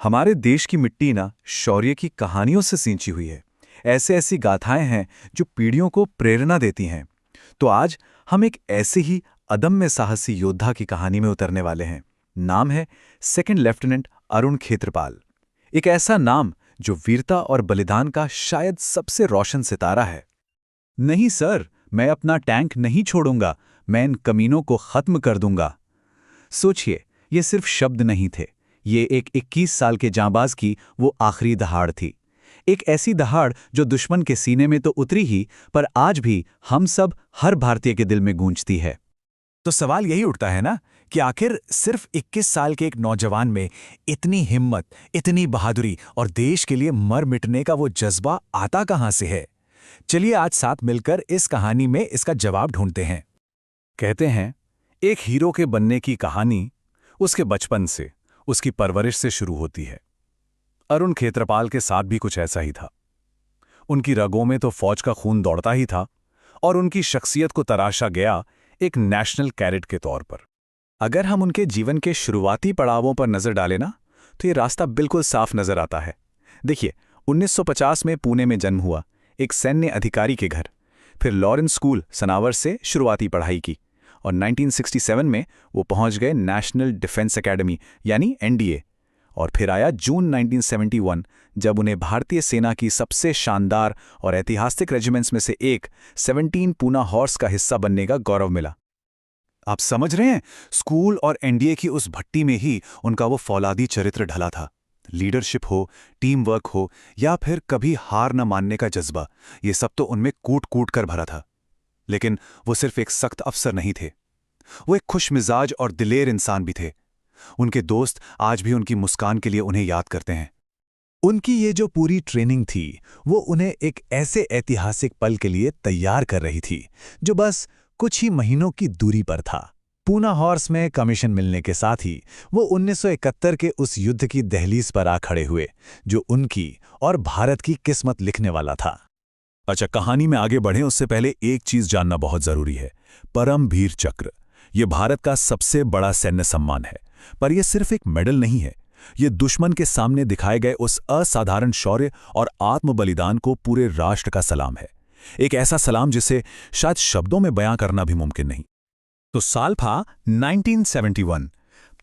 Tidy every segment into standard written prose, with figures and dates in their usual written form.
हमारे देश की मिट्टी ना शौर्य की कहानियों से सींची हुई है। ऐसे ऐसी गाथाएं हैं जो पीढ़ियों को प्रेरणा देती हैं। तो आज हम एक ऐसे ही अदम्य साहसी योद्धा की कहानी में उतरने वाले हैं। नाम है सेकंड लेफ्टिनेंट अरुण खेत्रपाल। एक ऐसा नाम जो वीरता और बलिदान का शायद सबसे रोशन सितारा है। नहीं सर, मैं अपना टैंक नहीं छोड़ूंगा, मैं इन कमीनों को खत्म कर दूंगा। सोचिए, ये सिर्फ शब्द नहीं थे। ये एक 21 साल के जांबाज की वो आखिरी दहाड़ थी। एक ऐसी दहाड़ जो दुश्मन के सीने में तो उतरी ही, पर आज भी हम सब हर भारतीय के दिल में गूंजती है। तो सवाल यही उठता है ना कि आखिर सिर्फ 21 साल के एक नौजवान में इतनी हिम्मत, इतनी बहादुरी और देश के लिए मर मिटने का वो जज्बा आता कहां से है? चलिए आज साथ मिलकर इस कहानी में इसका जवाब ढूंढते हैं। कहते हैं, एक हीरो के बनने की कहानी उसके बचपन से, उसकी परवरिश से शुरू होती है। अरुण खेत्रपाल के साथ भी कुछ ऐसा ही था। उनकी रगों में तो फौज का खून दौड़ता ही था और उनकी शख्सियत को तराशा गया एक नेशनल कैडेट के तौर पर। अगर हम उनके जीवन के शुरुआती पड़ावों पर नजर डालें ना, तो ये रास्ता बिल्कुल साफ नजर आता है। देखिए, 1950 में पुणे में जन्म हुआ, एक सैन्य अधिकारी के घर। फिर लॉरेंस स्कूल सनावर से शुरुआती पढ़ाई की और 1967 में वो पहुंच गए नेशनल डिफेंस एकेडमी यानी एनडीए। और फिर आया जून 1971, जब उन्हें भारतीय सेना की सबसे शानदार और ऐतिहासिक रेजिमेंट्स में से एक 17 पूना हॉर्स का हिस्सा बनने का गौरव मिला। आप समझ रहे हैं, स्कूल और एनडीए की उस भट्टी में ही उनका वो फौलादी चरित्र ढला था। लीडरशिप हो, टीम वर्क हो या फिर कभी हार न मानने का जज्बा, ये सब तो उनमें कूट कूट कर भरा था। लेकिन वो सिर्फ एक सख्त अफसर नहीं थे, वो एक खुशमिजाज और दिलेर इंसान भी थे। उनके दोस्त आज भी उनकी मुस्कान के लिए उन्हें याद करते हैं। उनकी ये जो पूरी ट्रेनिंग थी, वो उन्हें एक ऐसे ऐतिहासिक पल के लिए तैयार कर रही थी जो बस कुछ ही महीनों की दूरी पर था। पूना हॉर्स में कमीशन मिलने के साथ ही वो 1971 के उस युद्ध की दहलीज पर आ खड़े हुए, जो उनकी और भारत की किस्मत लिखने वाला था। अच्छा, कहानी में आगे बढ़ें उससे पहले एक चीज जानना बहुत जरूरी है। परमवीर चक्र, ये भारत का सबसे बड़ा सैन्य सम्मान है। पर यह सिर्फ एक मेडल नहीं है, ये दुश्मन के सामने दिखाए गए उस असाधारण शौर्य और आत्म बलिदान को पूरे राष्ट्र का सलाम है। एक ऐसा सलाम जिसे शायद शब्दों में बयां करना भी मुमकिन नहीं। तो साल था 1971।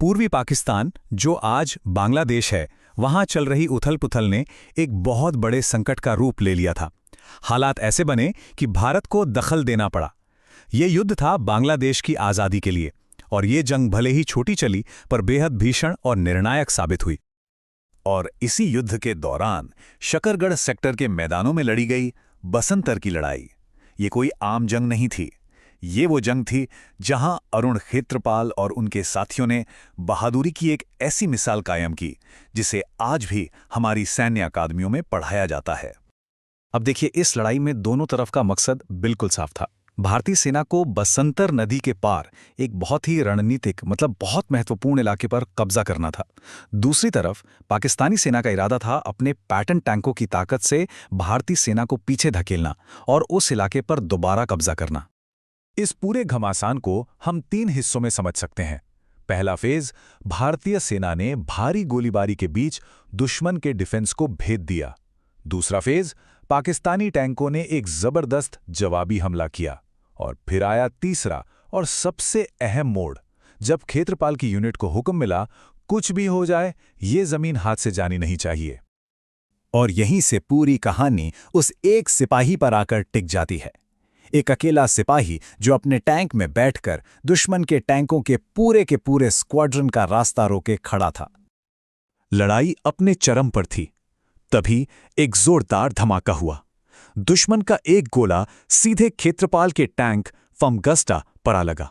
पूर्वी पाकिस्तान, जो आज बांग्लादेश है, वहां चल रही उथल पुथल ने एक बहुत बड़े संकट का रूप ले लिया था। हालात ऐसे बने कि भारत को दखल देना पड़ा। यह युद्ध था बांग्लादेश की आज़ादी के लिए, और ये जंग भले ही छोटी चली पर बेहद भीषण और निर्णायक साबित हुई। और इसी युद्ध के दौरान शकरगढ़ सेक्टर के मैदानों में लड़ी गई बसंतर की लड़ाई, ये कोई आम जंग नहीं थी। ये वो जंग थी जहां अरुण खेत्रपाल और उनके साथियों ने बहादुरी की एक ऐसी मिसाल कायम की जिसे आज भी हमारी सैन्य अकादमियों में पढ़ाया जाता है। अब देखिए, इस लड़ाई में दोनों तरफ का मकसद बिल्कुल साफ था। भारतीय सेना को बसंतर नदी के पार एक बहुत ही रणनीतिक, मतलब बहुत महत्वपूर्ण इलाके पर कब्जा करना था। दूसरी तरफ पाकिस्तानी सेना का इरादा था अपने पैटर्न टैंकों की ताकत से भारतीय सेना को पीछे धकेलना और उस इलाके पर दोबारा कब्जा करना। इस पूरे घमासान को हम 3 हिस्सों में समझ सकते हैं। पहला फेज, भारतीय सेना ने भारी गोलीबारी के बीच दुश्मन के डिफेंस को भेद दिया। दूसरा फेज, पाकिस्तानी टैंकों ने एक जबरदस्त जवाबी हमला किया। और फिर आया तीसरा और सबसे अहम मोड़, जब खेत्रपाल की यूनिट को हुक्म मिला, कुछ भी हो जाए, ये जमीन हाथ से जानी नहीं चाहिए। और यहीं से पूरी कहानी उस एक सिपाही पर आकर टिक जाती है। एक अकेला सिपाही जो अपने टैंक में बैठकर दुश्मन के टैंकों के पूरे स्क्वाड्रन का रास्ता रोके खड़ा था। लड़ाई अपने चरम पर थी। तभी एक जोरदार धमाका हुआ। दुश्मन का एक गोला सीधे खेत्रपाल के टैंक फमगस्टा पर आ लगा।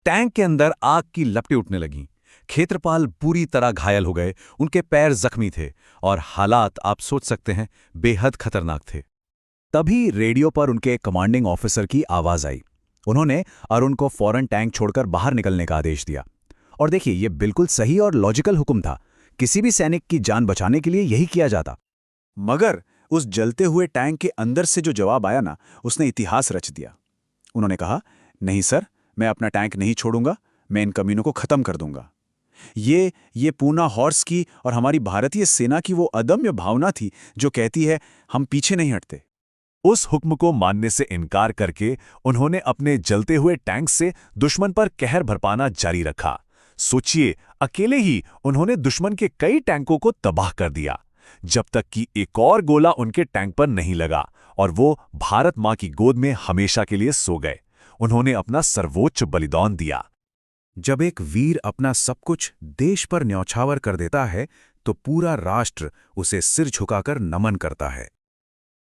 टैंक के अंदर आग की लपटें उठने लगीं। खेत्रपाल बुरी तरह घायल हो गए, उनके पैर जख्मी थे और हालात आप सोच सकते हैं बेहद खतरनाक थे। तभी रेडियो पर उनके कमांडिंग ऑफिसर की आवाज आई। उन्होंने अरुण को फौरन टैंक छोड़कर बाहर निकलने का आदेश दिया। और देखिए, यह बिल्कुल सही और लॉजिकल हुक्म था। किसी भी सैनिक की जान बचाने के लिए यही किया जाता। मगर उस जलते हुए टैंक के अंदर से जो जवाब आया ना, उसने इतिहास रच दिया। उन्होंने कहा, नहीं सर, मैं अपना टैंक नहीं छोड़ूंगा, मैं इन कमीनों को खत्म कर दूंगा। ये पूना हॉर्स की और हमारी भारतीय सेना की वो अदम्य भावना थी जो कहती है हम पीछे नहीं हटते। उस हुक्म को मानने से इनकार करके उन्होंने अपने जलते हुए टैंक से दुश्मन पर कहर बरपाना जारी रखा। सोचिए, अकेले ही उन्होंने दुश्मन के कई टैंकों को तबाह कर दिया, जब तक कि एक और गोला उनके टैंक पर नहीं लगा और वो भारत मां की गोद में हमेशा के लिए सो गए। उन्होंने अपना सर्वोच्च बलिदान दिया। जब एक वीर अपना सब कुछ देश पर न्यौछावर कर देता है तो पूरा राष्ट्र उसे सिर झुकाकर नमन करता है।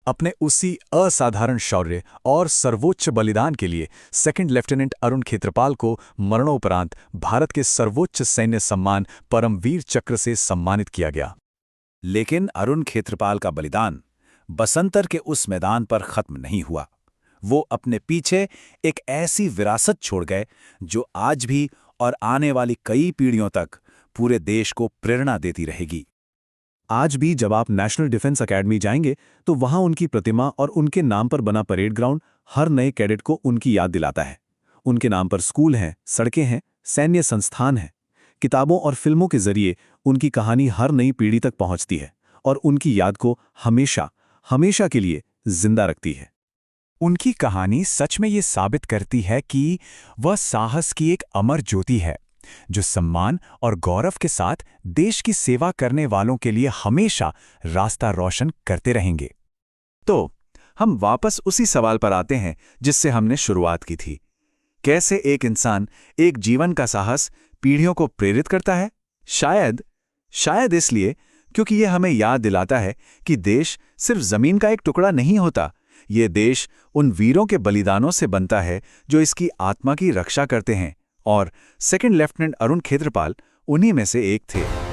अपने उसी असाधारण शौर्य और सर्वोच्च बलिदान के लिए सेकंड लेफ्टिनेंट अरुण खेत्रपाल को मरणोपरांत भारत के सर्वोच्च सैन्य सम्मान परमवीर चक्र से सम्मानित किया गया। लेकिन अरुण खेत्रपाल का बलिदान बसंतर के उस मैदान पर खत्म नहीं हुआ। वो अपने पीछे एक ऐसी विरासत छोड़ गए जो आज भी और आने वाली कई पीढ़ियों तक पूरे देश को प्रेरणा देती रहेगी। आज भी जब आप नेशनल डिफेंस एकेडमी जाएंगे तो वहां उनकी प्रतिमा और उनके नाम पर बना परेड ग्राउंड हर नए कैडेट को उनकी याद दिलाता है। उनके नाम पर स्कूल हैं, सड़कें हैं, सैन्य संस्थान हैं। किताबों और फिल्मों के जरिए उनकी कहानी हर नई पीढ़ी तक पहुंचती है और उनकी याद को हमेशा हमेशा के लिए जिंदा रखती है। उनकी कहानी सच में ये साबित करती है कि वह साहस की एक अमर ज्योति है, जो सम्मान और गौरव के साथ देश की सेवा करने वालों के लिए हमेशा रास्ता रोशन करते रहेंगे। तो हम वापस उसी सवाल पर आते हैं जिससे हमने शुरुआत की थी। कैसे एक इंसान एक जीवन का साहस पीढ़ियों को प्रेरित करता है? शायद इसलिए क्योंकि यह हमें याद दिलाता है कि देश सिर्फ जमीन का एक टुकड़ा नहीं होता। ये देश उन वीरों के बलिदानों से बनता है जो इसकी आत्मा की रक्षा करते हैं, और सेकंड लेफ्टिनेंट अरुण खेत्रपाल उन्हीं में से एक थे।